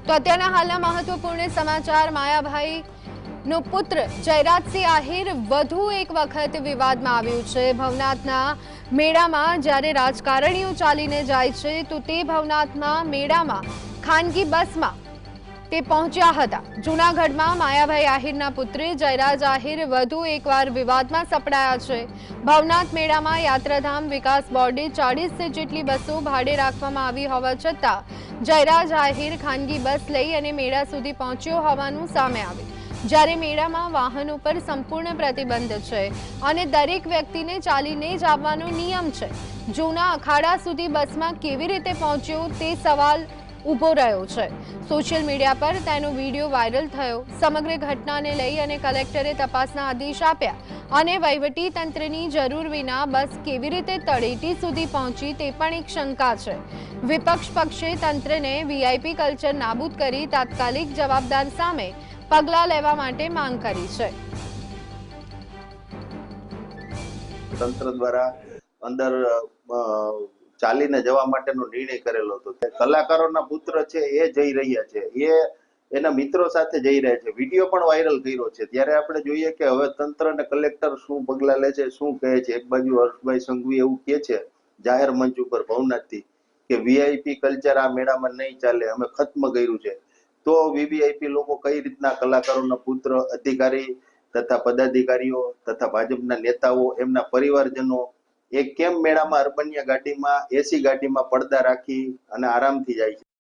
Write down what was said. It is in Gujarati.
તો અત્યારના હાલના મહત્વપૂર્ણ સમાચાર માયાભાઈ નો પુત્ર જયરાજસિંહ આહિર વધુ એક વખત વિવાદમાં આવ્યું છે। ભવનાથના મેળામાં જ્યારે રાજકારણીઓ ચાલીને જાય છે તો તે ભવનાથના મેળામાં ખાનગી બસમાં તે પહોંચ્યા હતા। જૂનાગઢમાં માયાભાઈ આહિરના પુત્રે જયરાજ આહિર વધુ એકવાર વિવાદમાં સપડાયા છે। ભવનાથ મેળામાં યાત્રાધામ વિકાસ બોર્ડે 40 જેટલી બસો ભાડે રાખવામાં આવી હોવા છતાં જયરાજ આહિર ખાનગી બસ લઈ અને મેળા સુધી પહોંચ્યો હોવાનું સામે આવ્યું। જ્યારે મેળામાં વાહનો પર સંપૂર્ણ પ્રતિબંધ છે અને દરેક વ્યક્તિને ચાલીને જ આવવાનો નિયમ છે। જૂના અખાડા સુધી બસમાં કેવી રીતે પહોંચ્યો તે સવાલ ઉભો રહ્યો છે। સોશિયલ મીડિયા પર તેનો વિડીયો વાયરલ થયો। સમગ્ર ઘટનાને લઈ અને કલેક્ટરે તપાસના આદેશ આપ્યા અને વહીવટી તંત્રની જરૂર વિના બસ કેવી રીતે તળેટી સુધી પહોંચી તે પણ એક શંકા છે। વિપક્ષ પક્ષે તંત્રને વીઆઈપી કલ્ચર નાબૂદ કરી તાત્કાલિક જવાબદાર સામે પગલાં લેવા માટે માંગ કરી છે। તંત્ર દ્વારા અંદર ચાલીને જવા માટેનો નિર્ણય કરેલો હતો। કલાકારોના પુત્ર છે એ જઈ રહ્યા છે, એ એના મિત્રો સાથે જઈ રહ્યા છે, વિડીયો પણ વાયરલ કર્યો છે। ત્યારે આપણે જોઈએ કે હવે તંત્ર અને કલેક્ટર શું પગલાં લે છે, શું કહે છે। એક બાજુ હર્ષભાઈ સંઘવી એવું કહે છે જાહેર મંચ ઉપર ભવનાથથી કે વીઆઈપી કલ્ચર આ મેળામાં નહીં ચાલે, અમે ખત્મ કર્યું છે। તો વીવીઆઈપી લોકો કઈ રીતના કલાકારોના પુત્ર, અધિકારી તથા પદાધિકારીઓ તથા ભાજપના નેતાઓ, એમના પરિવારજનો એ કેમ મેળામાં અર્બનિયા ગાડીમાં, એસી ગાડીમાં પડદા રાખી અને આરામથી જાય છે?